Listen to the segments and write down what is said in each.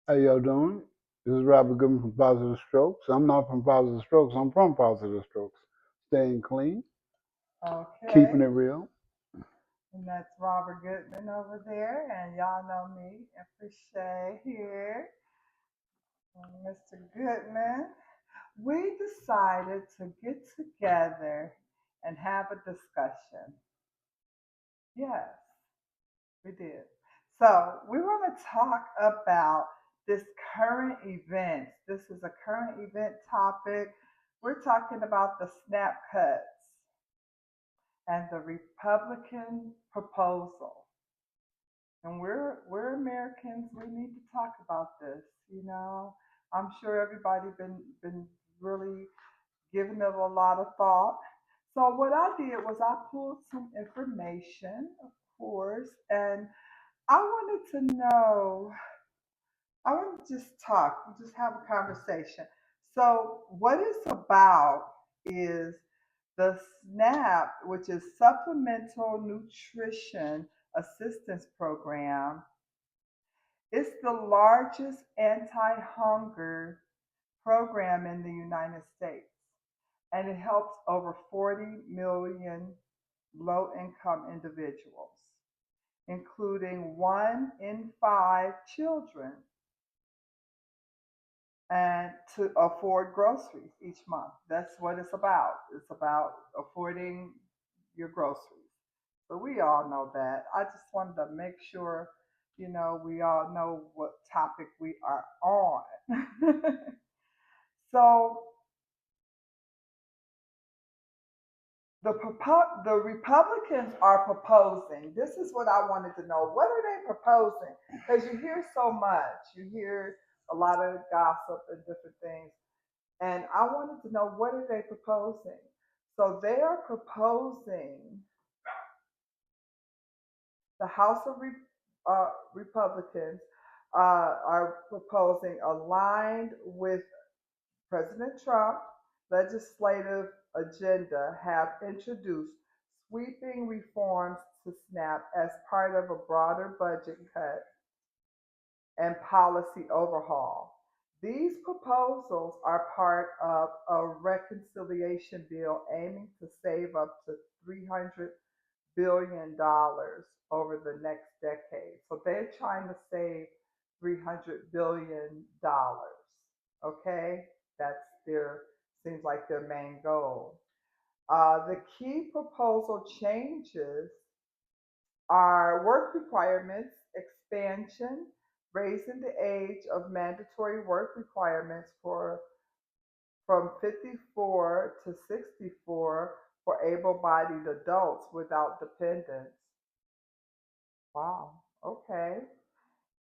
How y'all doing? This is Robert Goodman from Positive Strokes. I'm not from Positive Strokes. I'm from Positive Strokes. Staying clean, keeping Okay, it real. and that's Robert Goodman over there, and y'all know me, Empress Shey here, and Mr. Goodman. We decided to get together and have a discussion. Yes, we did. So we want to talk about this current event. This is a current event topic. We're talking about the snap cuts and the Republican proposal. And we're Americans. We need to talk about this. I'm sure everybody been really giving it a lot of thought. So what I did was I pulled some information, of course, and I wanted to know. I want to just talk, just have a conversation. So what it's about is the SNAP, which is Supplemental Nutrition Assistance Program. It's the largest anti hunger program in the United States, and it helps over 40 million low income individuals, including 1 in 5 children, and to afford groceries each month. That's what it's about. It's about affording your groceries. So we all know that. I just wanted to make sure, we all know what topic we are on. So the Republicans are proposing. This is what I wanted to know. What are they proposing? Because you hear so much. You hear a lot of gossip and different things. And I wanted to know, what are they proposing? So they are proposing, the House of Republicans are proposing, aligned with President Trump legislative agenda, have introduced sweeping reforms to SNAP as part of a broader budget cut and policy overhaul. These proposals are part of a reconciliation bill aiming to save up to $300 billion over the next decade. So they're trying to save $300 billion. Okay, that's their, seems like their main goal. The key proposal changes are work requirements, expansion, raising the age of mandatory work requirements for from 54 to 64 for able-bodied adults without dependents. Wow. Okay.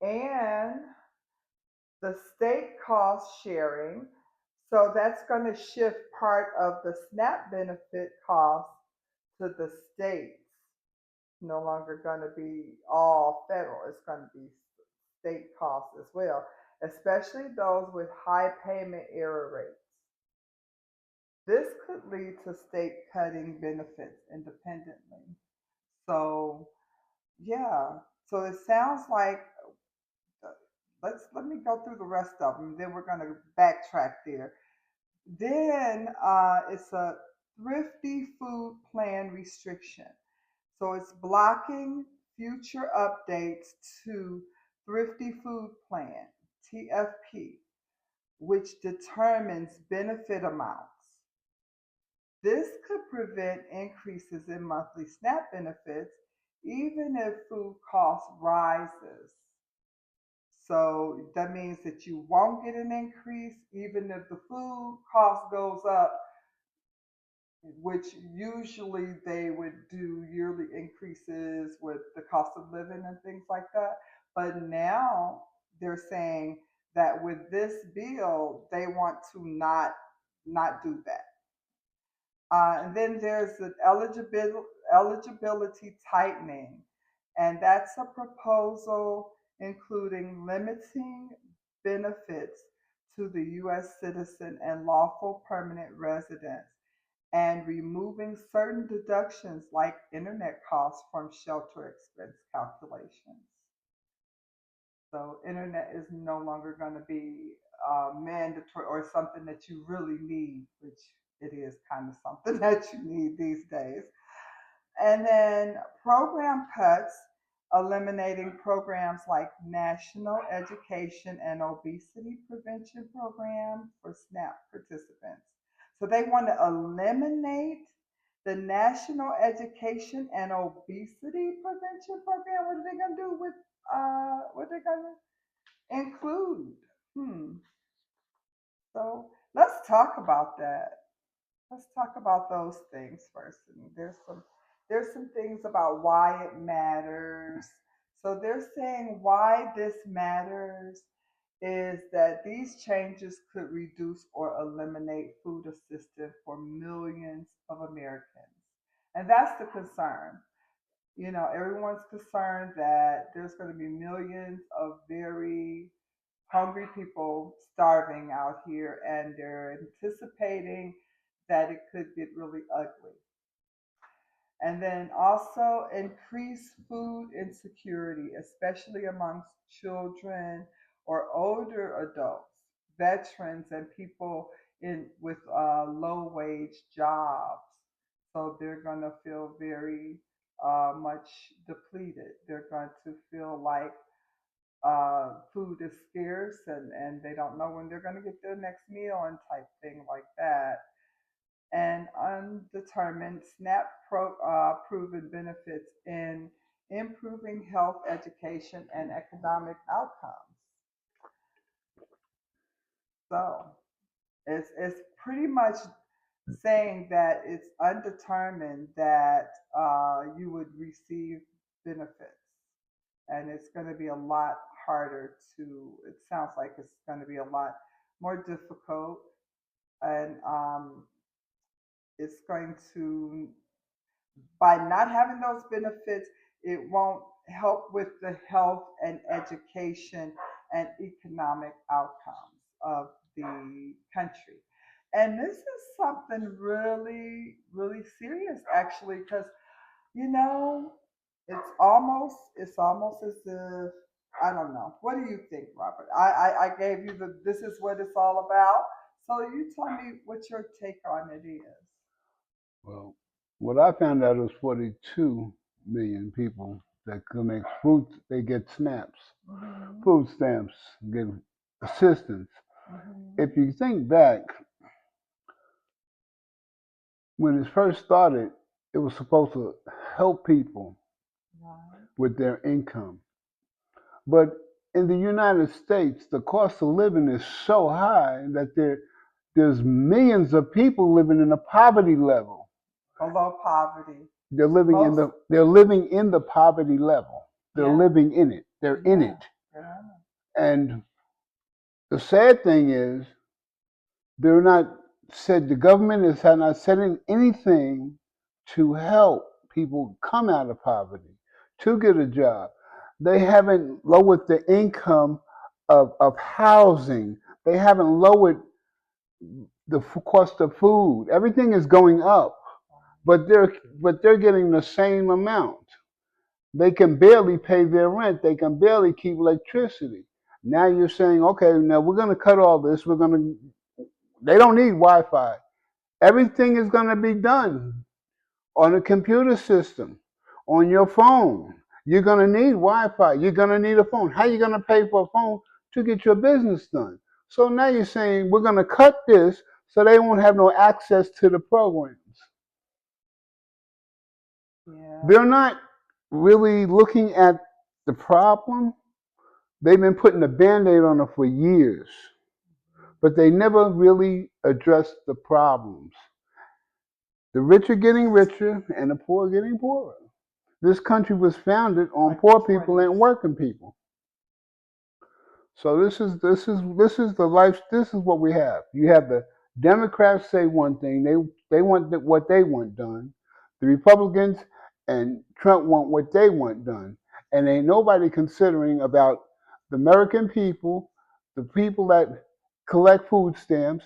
And the state cost sharing. So that's going to shift part of the SNAP benefit cost to the states. No longer going to be all federal. It's going to be state costs as well, especially those with high payment error rates. This could lead to state cutting benefits independently. So, yeah. So it sounds like, let me go through the rest of them. Then we're going to backtrack there. Then it's a thrifty food plan restriction. So it's blocking future updates to Thrifty Food Plan, TFP, which determines benefit amounts. This could prevent increases in monthly SNAP benefits even if food cost rises. So that means that you won't get an increase even if the food cost goes up, which usually they would do yearly increases with the cost of living and things like that. But now they're saying that with this bill, they want to not do that. And then there's the eligibility tightening, and that's a proposal including limiting benefits to the U.S. citizen and lawful permanent residents, and removing certain deductions like internet costs from shelter expense calculations. So internet is no longer going to be mandatory or something that you really need, which it is kind of something that you need these days. And then program cuts, eliminating programs like National Education and Obesity Prevention Program for SNAP participants. So they want to eliminate the National Education and Obesity Prevention Program. What are they going to do with, what are they going to include? Hmm. So let's talk about that. Let's talk about those things first. And there's some things about why it matters. So they're saying why this matters is that these changes could reduce or eliminate food assistance for millions of Americans. And that's the concern. Everyone's concerned that there's going to be millions of very hungry people starving out here, and they're anticipating that it could get really ugly. And then also increase food insecurity, especially amongst children or older adults, veterans, and people in with low wage jobs. So they're going to feel very much depleted. They're going to feel like food is scarce, and they don't know when they're going to get their next meal and type thing like that. And undetermined SNAP proven benefits in improving health, education, and economic outcomes. So it's pretty much saying that it's undetermined that you would receive benefits. And it's going to be a lot harder it sounds like it's going to be a lot more difficult. And it's going to, by not having those benefits, it won't help with the health and education and economic outcomes of the country. And this is something really, really serious, actually, because you know, it's almost as if, I don't know. What do you think, Robert? I gave you the this is what it's all about. So you tell me what your take on it is. Well, what I found out was 42 million people that connect food, they get snaps, Mm-hmm. food stamps, get assistance. Mm-hmm. If you think back, when it first started, it was supposed to help people Right. with their income. But in the United States, the cost of living is so high that there's millions of people living in a poverty level. Below poverty. They're Most. living in the poverty level. They're Yeah. living in it. They're in Yeah. it. Yeah. And the sad thing is, they're not said the government is not setting anything to help people come out of poverty, to get a job. They haven't lowered the income of housing. They haven't lowered the cost of food. Everything is going up, but they're getting the same amount. They can barely pay their rent. They can barely keep electricity. Now you're saying, okay, now we're going to cut all this. They don't need Wi-Fi. Everything is going to be done on a computer system, on your phone. You're going to need Wi-Fi. You're going to need a phone. How are you going to pay for a phone to get your business done? So now you're saying we're going to cut this so they won't have no access to the programs. Yeah. They're not really looking at the problem. They've been putting a band-aid on it for years, but they never really address the problems. The rich are getting richer and the poor are getting poorer. This country was founded on Like the poor people 20s. and working people. So this is the life. This is what we have. You have the Democrats say one thing. They want what they want done. The Republicans and Trump want what they want done. And ain't nobody considering about the American people, the people that collect food stamps,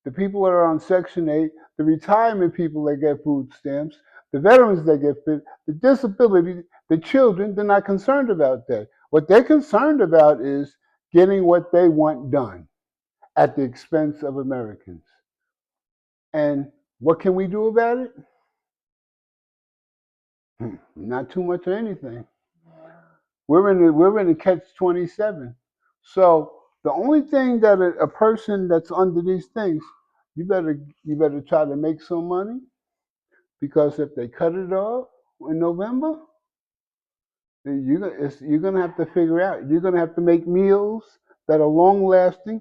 the people that are on Section 8, the retirement people that get food stamps, the veterans that get fit, the disability, the children. They're not concerned about that. What they're concerned about is getting what they want done at the expense of Americans. And what can we do about it? Not too much of anything. We're in a catch-27. So the only thing that a person that's under these things, you better try to make some money, because if they cut it off in November, then you're gonna have to figure out. You're gonna have to make meals that are long lasting.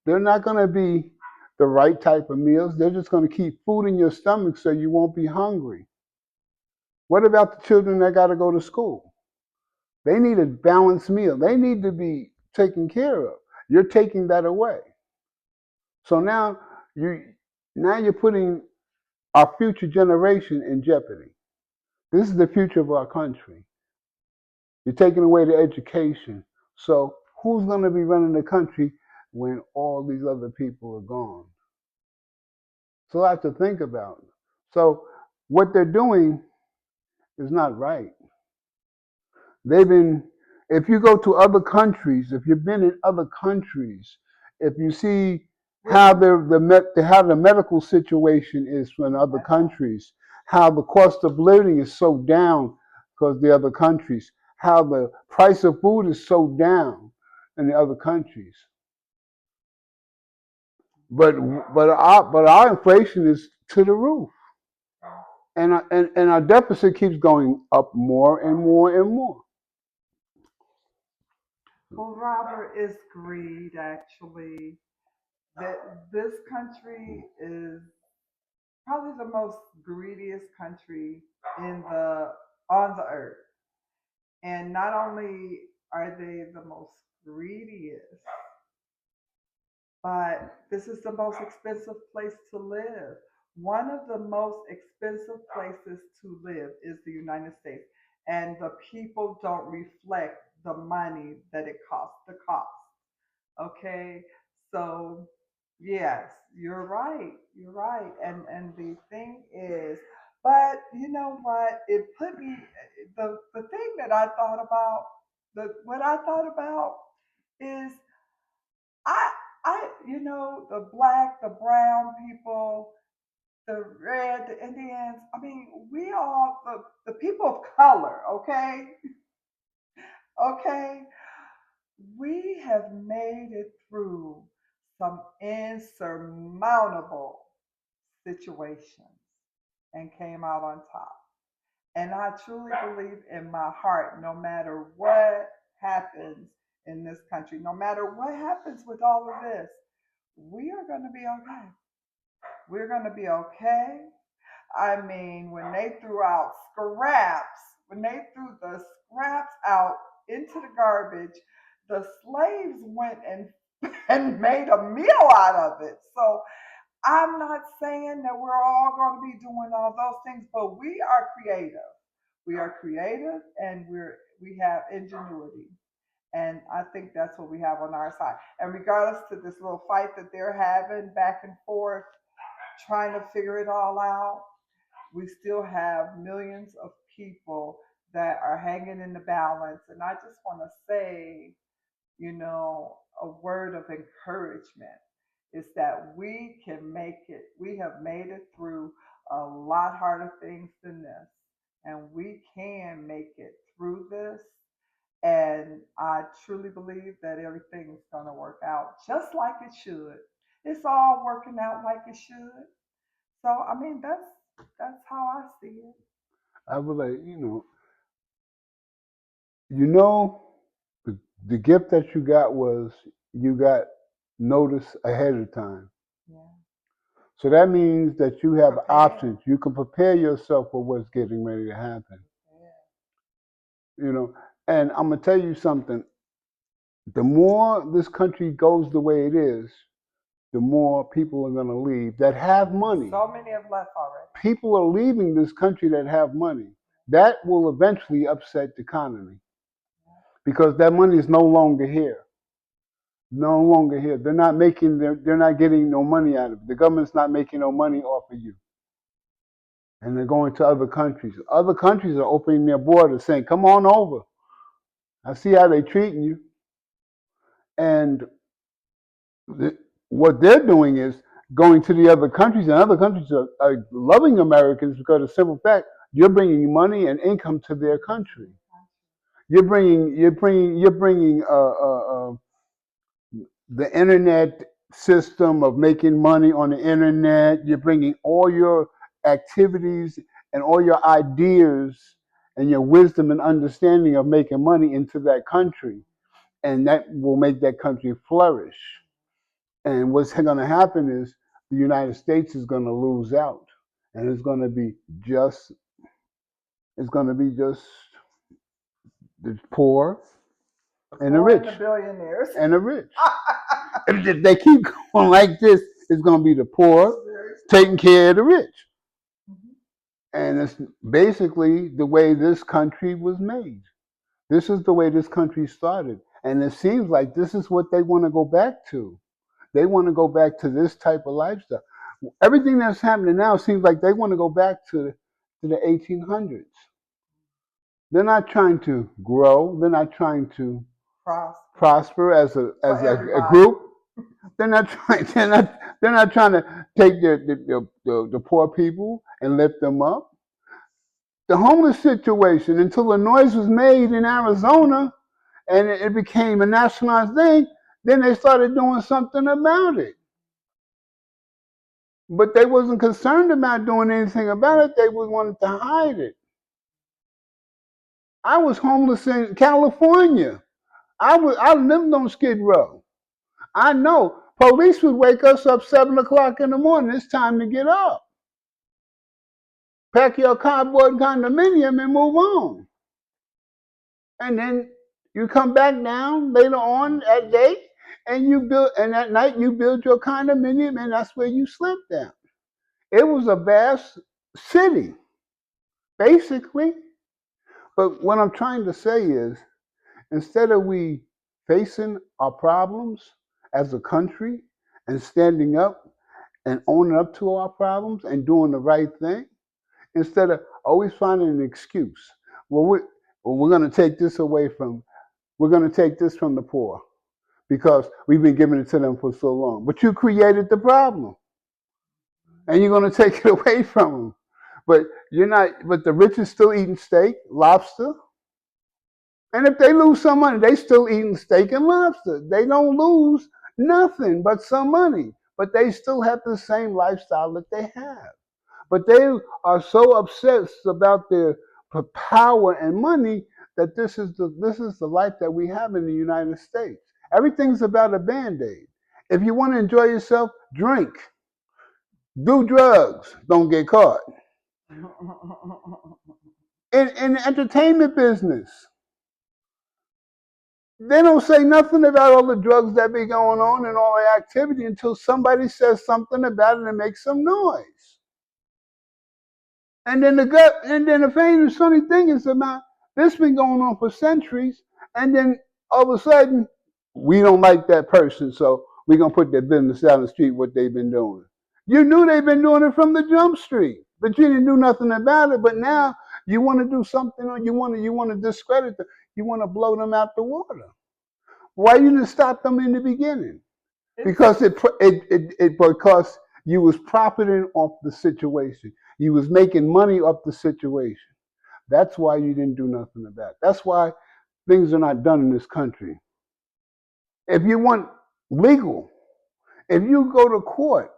They're not gonna be the right type of meals. They're just gonna keep food in your stomach so you won't be hungry. What about the children that got to go to school? They need a balanced meal. They need to be taken care of. You're taking that away. So you now you're putting our future generation in jeopardy. This is the future of our country. You're taking away the education. So who's going to be running the country when all these other people are gone? So I have to think about. So what they're doing is not right. They've been, if you go to other countries, if you've been in other countries, if you see how how the medical situation is in other countries, how the cost of living is so down because the other countries, how the price of food is so down in the other countries. But our inflation is to the roof, and our deficit keeps going up more and more and more. Well, Robert, is greed actually. That this country is probably the most greediest country in the on the earth. And not only are they the most greediest, but this is the most expensive place to live. One of the most expensive places to live is the United States. And the people don't reflect the money that it costs, the cost. Okay, so yes, you're right. You're right. And the thing is, but you know what? It put me the thing that I thought about, the what I thought about is I the black, the brown people, the red, the Indians. I mean, we all the people of color. Okay, okay. We have made it through some insurmountable situations and came out on top. And I truly believe in my heart, no matter what happens in this country, no matter what happens with all of this, we are going to be okay. We're going to be okay. I mean, when they threw out scraps, when they threw the scraps out into the garbage, the slaves went and and made a meal out of it. So I'm not saying that we're all going to be doing all those things, but we are creative. We are creative, and we have ingenuity. And I think that's what we have on our side. And regardless to this little fight that they're having back and forth, trying to figure it all out, we still have millions of people that are hanging in the balance. And I just want to say, a word of encouragement is that we can make it. We have made it through a lot harder things than this, and we can make it through this. And I truly believe that everything's going to work out just like it should. It's all working out like it should. So I mean, that's how I see it. I was like, you know, the, the gift that you got was you got notice ahead of time. Yeah. So that means that you have Prepare. options. You can prepare yourself for what's getting ready to happen. You know, and I'm gonna tell you something. The more this country goes the way it is, the more people are gonna leave that have money. So many have left already. People are leaving this country that have money. That will eventually upset the economy because that money is no longer here. No longer here. They're not getting no money out of it. The government's not making no money off of you. And they're going to other countries. Other countries are opening their borders saying, come on over. I see how they treating you, and the, what they're doing is going to the other countries, and other countries are loving Americans because of the simple fact you're bringing money and income to their country. You're bringing the internet system of making money on the internet. You're bringing all your activities and all your ideas and your wisdom and understanding of making money into that country, and that will make that country flourish. And what's going to happen is the United States is going to lose out, and just it's going to be just the poor and the Poor and rich the billionaires. and the rich. If they keep going like this, it's going to be the poor taking care of the rich. Mhm. And it's basically the way this country was made. This is the way this country started. And it seems like this is what they want to go back to. They want to go back to this type of lifestyle. Everything that's happening now seems like they want to go back to the 1800s. They're not trying to grow. They're not trying to prosper as a group. They're not trying. They're not trying to take the poor people and lift them up. The homeless situation, until the noise was made in Arizona and it became a nationalized thing, then they started doing something about it. But they wasn't concerned about doing anything about it. They wanted to hide it. I was homeless in California. I lived on Skid Row. I know police would wake us up 7 o'clock in the morning. It's time to get up. Pack your cardboard condominium and move on. And then you come back down later on at day, and at night you build your condominium, and that's where you sleep down. It was a vast city, basically. But what I'm trying to say is, instead of we facing our problems as a country and standing up and owning up to our problems and doing the right thing, instead of always finding an excuse. Well, we're going to take this away from, we're going to take this from the poor because we've been giving it to them for so long. But you created the problem, and you're going to take it away from them. But you're not. But the rich is still eating steak, lobster, and if they lose some money, they still eating steak and lobster. They don't lose nothing but some money, but they still have the same lifestyle that they have. But they are so obsessed about their power and money that this is the life that we have in the United States. Everything's about a band-aid. If you want to enjoy yourself, drink, do drugs, don't get caught. In the entertainment business, they don't say nothing about all the drugs that be going on and all the activity until somebody says something about it and makes some noise. And then the famous funny thing is about this been going on for centuries, and then all of a sudden we don't like that person, so we're gonna put their business out on the street what they've been doing. You knew they've been doing it from the jump street, but you didn't do nothing about it. But now you want to do something, or you want to discredit them, you want to blow them out the water. Why you didn't stop them in the beginning? Because because you was profiting off the situation. You was making money off the situation. That's why you didn't do nothing about it. That's why things are not done in this country. If you want legal, if you go to court,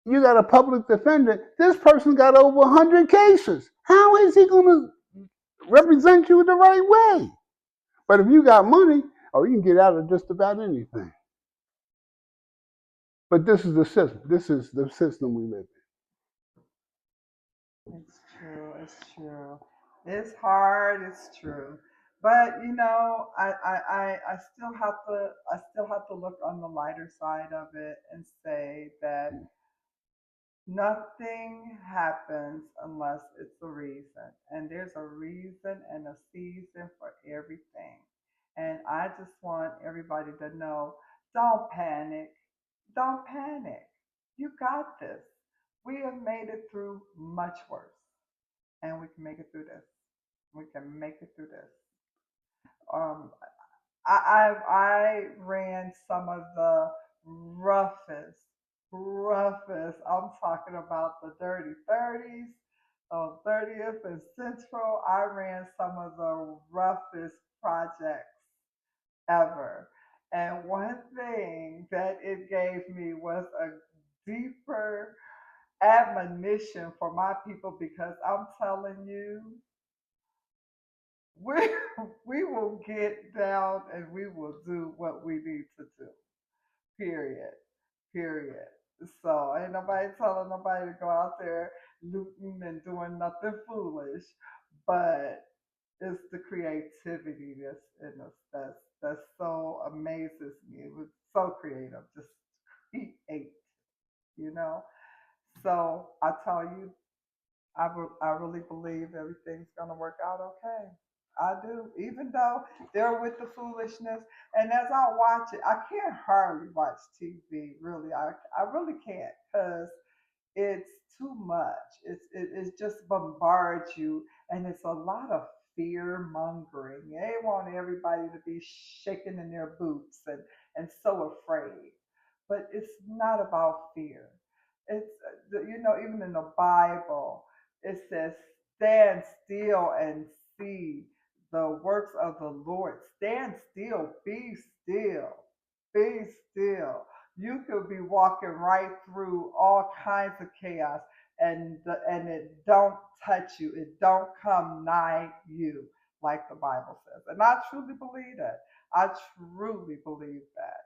you got a public defender. This person got over 100 cases. How is he going to represent you the right way? But if you got money, oh, you can get out of just about anything. But this is the system. This is the system we live It's true. It's true. It's hard. It's true. But I still have to look on the lighter side of it and say that nothing happens unless it's a reason. And there's a reason and a season for everything. And I just want everybody to know, don't panic. Don't panic. You got this. We have made it through much worse. And we can make it through this. We can make it through this. Um, I ran some of the roughest, roughest. I'm talking about the dirty 30s on 30th and Central. I ran some of the roughest projects ever. And one thing that it gave me was a deeper admonition for my people because I'm telling you, we we will get down and we will do what we need to do. Period. Period. So ain't nobody telling nobody to go out there looting and doing nothing foolish, but it's the creativity that's in us that so amazes me. It was so creative, just create, you know. So I tell you, I really believe everything's gonna work out okay. I do, even though they're with the foolishness. And as I watch it, I can't hardly watch TV. Really, I really can't because it's too much. It just bombards you, and it's a lot of fear mongering. They want everybody to be shaking in their boots and so afraid. But it's not about fear. It's even in the Bible, it says, "Stand still and see the works of the Lord." Stand still, be still, be still. You could be walking right through all kinds of chaos, and it don't touch you. It don't come nigh you, like the Bible says. And I truly believe that. I truly believe that.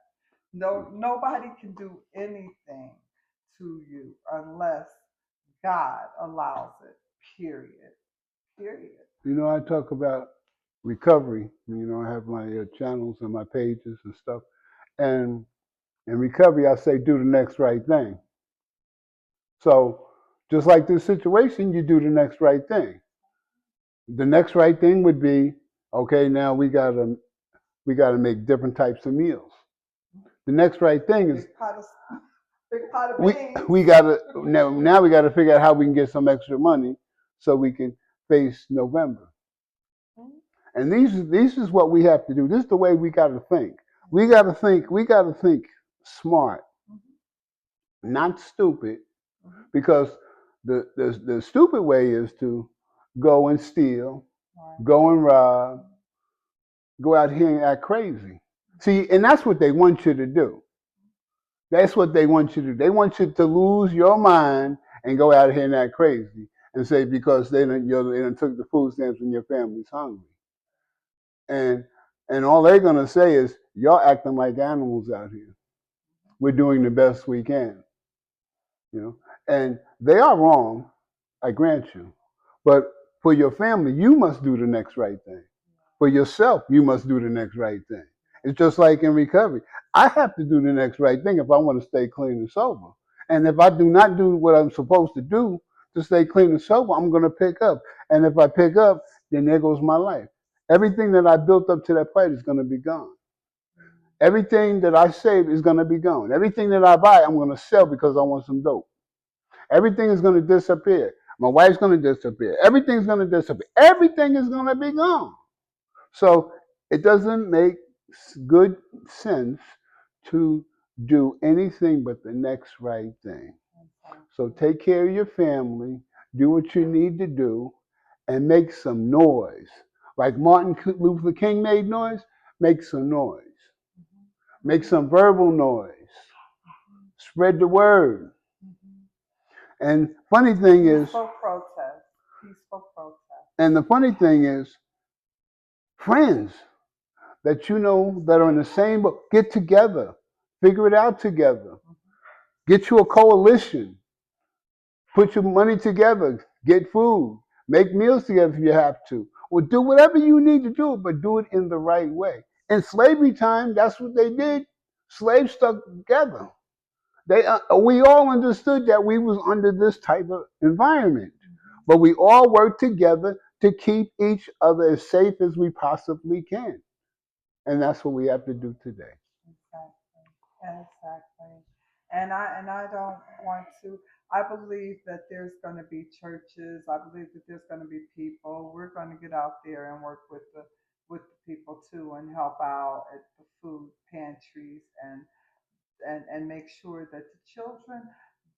No, nobody can do anything to you unless God allows it. Period. Period. I talk about recovery. I have my channels and my pages and stuff. And in recovery, I say do the next right thing. So just like this situation, you do the next right thing. The next right thing would be, okay, now we gotta make different types of meals. The next right thing is Big pot of we beans. we gotta now we gotta figure out how we can get some extra money so we can face November. And these is what we have to do. This is the way we gotta think. We gotta think smart, not stupid, because the stupid way is to go and steal, go and rob, go out here and act crazy. See, and that's what they want you to do. That's what they want you to do. They want you to lose your mind and go out here and act crazy and say because they done took the food stamps and your family's hungry. And and all they're gonna say is y'all acting like animals out here. We're doing the best we can, you know. And they are wrong, I grant you. But for your family, you must do the next right thing. For yourself, you must do the next right thing. It's just like in recovery. I have to do the next right thing if I want to stay clean and sober. And if I do not do what I'm supposed to do to stay clean and sober, I'm going to pick up. And if I pick up, then there goes my life. Everything that I built up to that point is going to be gone. Everything that I saved is going to be gone. Everything that I buy, I'm going to sell because I want some dope. Everything is going to disappear. My wife's going to disappear. Everything's going to disappear. Everything is going to be gone. So it doesn't make good sense to do anything but the next right thing. So take care of your family, do what you need to do, and make some noise. Like Martin Luther King made noise, make some noise. Make some verbal noise. Spread the word. And funny thing is, Peaceful protest. Peaceful protest. and the funny thing is, friends that you know that are in the same boat, get together, figure it out together, get you a coalition, put your money together, get food, make meals together if you have to, or do whatever you need to do, but do it in the right way. In slavery time, that's what they did. Slaves stuck together. We all understood that we was under this type of environment, but we all worked together to keep each other as safe as we possibly can. And that's what we have to do today. Exactly. Exactly. And I don't want to. I believe that there's going to be churches. I believe that there's going to be people. We're going to get out there and work with the people too and help out at the food pantries and make sure that the children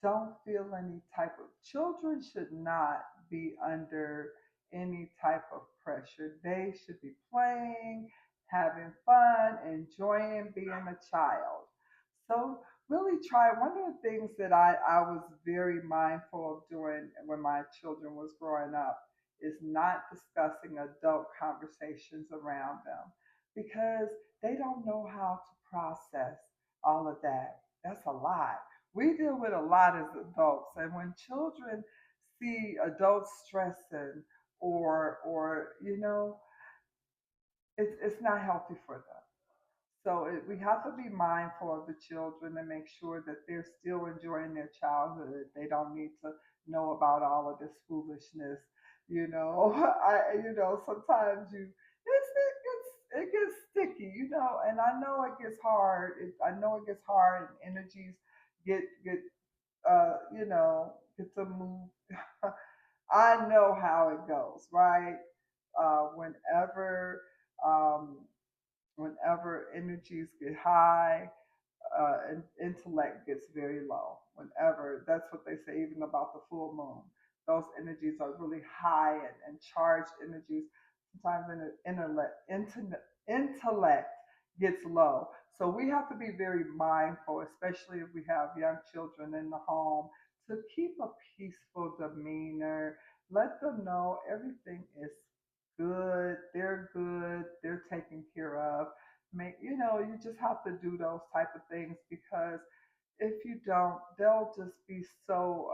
don't feel any type of children should not be under any type of pressure. They should be playing, having fun, enjoying being a child. So really try one of the things that I was very mindful of doing when my children was growing up is not discussing adult conversations around them because they don't know how to process all of that. That's a lot. We deal with a lot as adults, and when children see adults stressing or it's not healthy for them. So we have to be mindful of the children and make sure that they're still enjoying their childhood. They don't need to know about all of this foolishness. Sometimes it gets sticky. And I know it gets hard. I know it gets hard, and energies get to move. I know how it goes, right? Whenever um, whenever energies get high, and intellect gets very low. Whenever that's what they say, even about the full moon, those energies are really high and charged energies. Sometimes intellect gets low. So we have to be very mindful, especially if we have young children in the home, to keep a peaceful demeanor. Let them know everything is good, they're taken care of. You just have to do those type of things because if you don't, they'll just be so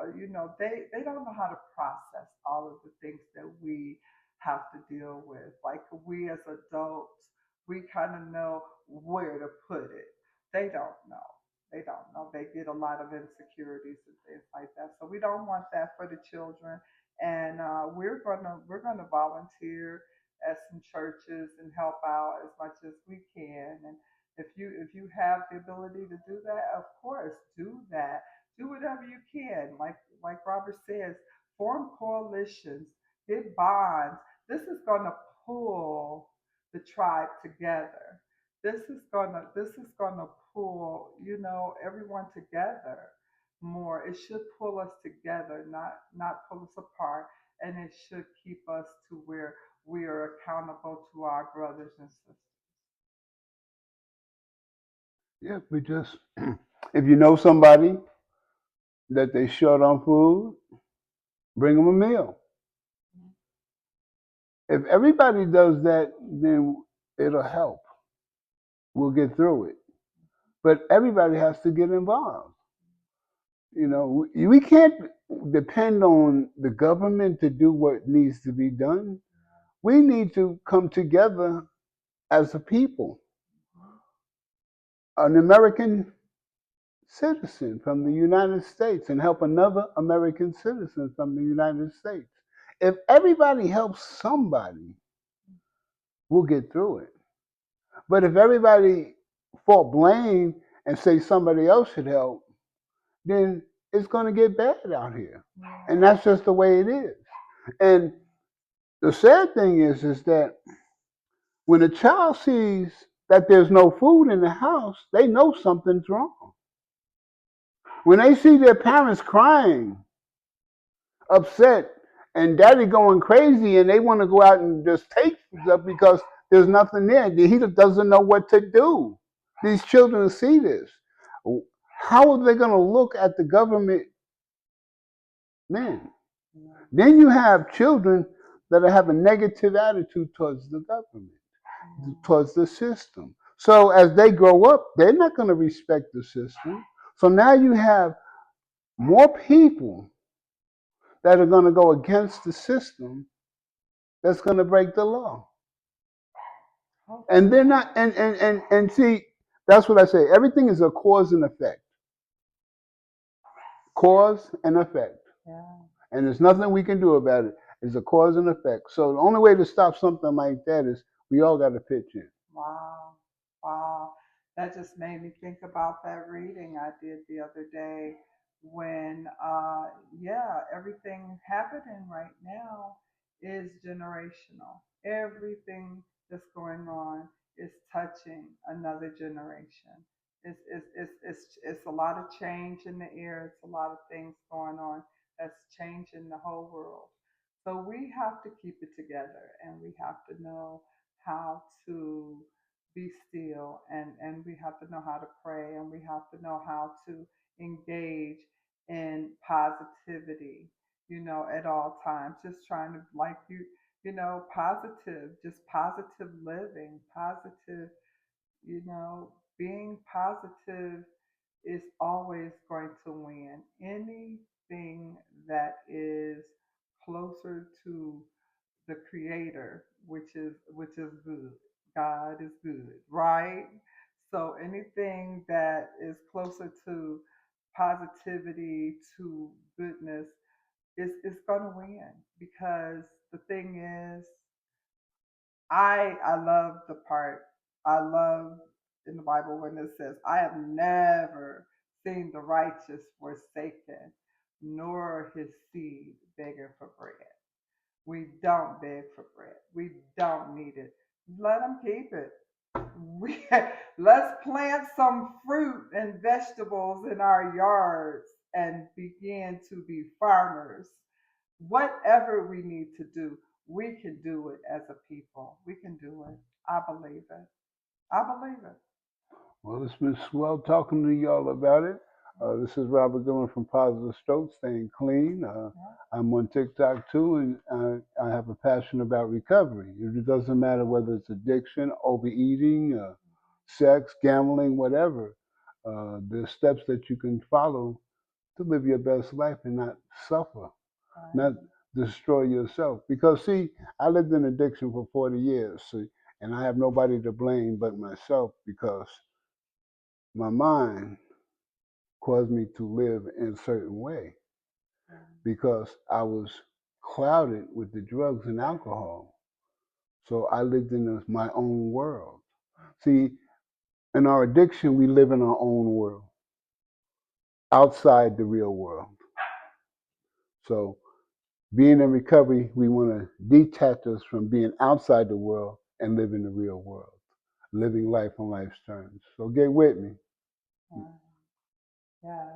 they don't know how to process all of the things that we have to deal with. Like we as adults, we kind of know where to put it. They don't know. They don't know. They get a lot of insecurities and things like that. So we don't want that for the children. And we're gonna volunteer at some churches and help out as much as we can. And if you have the ability to do that, of course, do that. Do whatever you can. Like Robert says, form coalitions, get bonds. This is gonna pull the tribe together. This is gonna pull everyone together more. It should pull us together, not pull us apart, and it should keep us to where we are accountable to our brothers and sisters. Yeah, we just, if you know somebody that they short on food, bring them a meal. If everybody does that, then it'll help. We'll get through it. But everybody has to get involved. We can't depend on the government to do what needs to be done. We need to come together as a people. An American citizen from the United States and help another American citizen from the United States. If everybody helps somebody, we'll get through it. But if everybody fault blame and say somebody else should help, then it's going to get bad out here. And that's just the way it is. And the sad thing is that when a child sees that there's no food in the house, they know something's wrong. When they see their parents crying, upset, and daddy going crazy, and they want to go out and just take stuff because there's nothing there, he doesn't know what to do. These children see this. How are they going to look at the government then? Then you have children that have a negative attitude towards the government, towards the system. So as they grow up, they're not going to respect the system. So now you have more people that are going to go against the system that's going to break the law. And they're not, and see, that's what I say. Everything is a cause and effect. Cause and effect. Yeah. And there's nothing we can do about it. It's a cause and effect. So the only way to stop something like that is we all got to pitch in. Wow. Wow. That just made me think about that reading I did the other day when, yeah, everything happening right now is generational. Everything that's going on is touching another generation. It's a lot of change in the air. It's a lot of things going on that's changing the whole world. So we have to keep it together, and we have to know how to be still, and we have to know how to pray, and we have to know how to engage in positivity, at all times. Just trying to, like positive, just positive living, positive, you know, being positive is always going to win. Anything that is closer to the creator, which is good. God is good, right? So anything that is closer to positivity, to goodness, is going to win, because the thing is, I love the part, I love in the Bible when it says, I have never seen the righteous forsaken, nor his seed begging for bread. We don't beg for bread. We don't need it. Let them keep it. We, let's plant some fruit and vegetables in our yards and begin to be farmers. Whatever we need to do, we can do it as a people. We can do it. I believe it. I believe it. Well, it's been swell talking to y'all about it. This is Robert Goodman from Positive Stroke, staying clean. Yeah. I'm on TikTok too, and I have a passion about recovery. It doesn't matter whether it's addiction, overeating, sex, gambling, whatever. There's steps that you can follow to live your best life and not suffer, Right. not destroy yourself. Because, see, I lived in addiction for 40 years, see, and I have nobody to blame but myself because my mind caused me to live in a certain way because I was clouded with the drugs and alcohol. So I lived in my own world. See, in our addiction, we live in our own world, outside the real world. So being in recovery, we want to detach us from being outside the world and live in the real world, living life on life's terms. So get with me. Right. Yeah.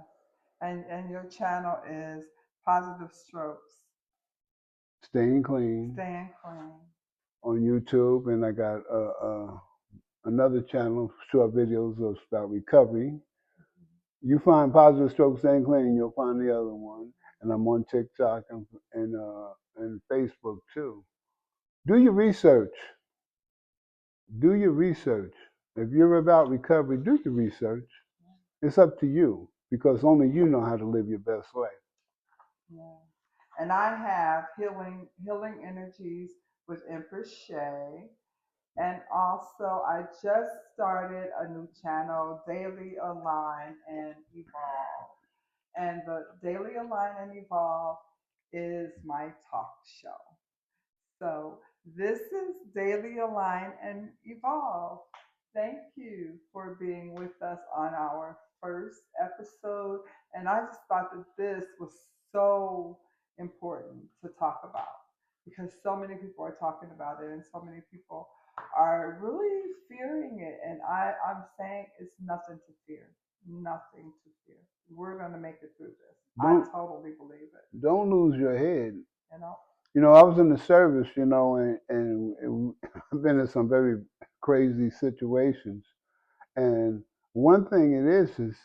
And your channel is Positive Strokes, Staying clean staying clean. on YouTube, and I got another channel, short videos about recovery. You find Positive Stroke Staying Clean, you'll find the other one. And I'm on TikTok and Facebook too. Do your research. Do your research. If you're about recovery, do your research. It's up to you because only you know how to live your best life. Yeah. And I have healing energies with Empress Shey. And also I just started a new channel, Daily Align and Evolve. And the Daily Align and Evolve is my talk show. So this is Daily Align and Evolve. Thank you for being with us on our first episode. And I just thought that this was so important to talk about because so many people are talking about it and so many people are really fearing it. And I'm saying it's nothing to fear. Nothing to fear. We're going to make it through this. I Don't totally believe it. don't lose your head. You know? I was in the service, and I've been in some very crazy situations. And one thing it is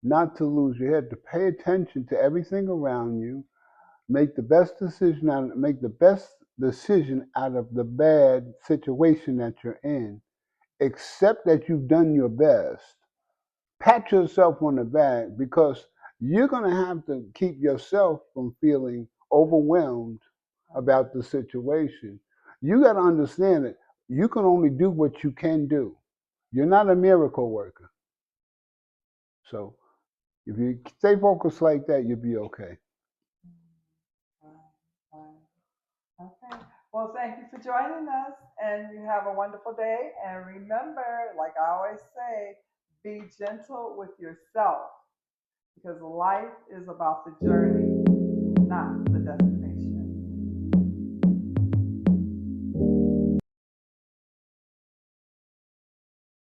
not to lose your head, to pay attention to everything around you, make the best decision out of the bad situation that you're in. Accept that you've done your best. Pat yourself on the back because you're going to have to keep yourself from feeling overwhelmed about the situation. You got to understand that you can only do what you can do. You're not a miracle worker. So if you stay focused like that, you'll be okay. Okay. Well, thank you for joining us, and you have a wonderful day. And remember, like I always say, be gentle with yourself because life is about the journey, not the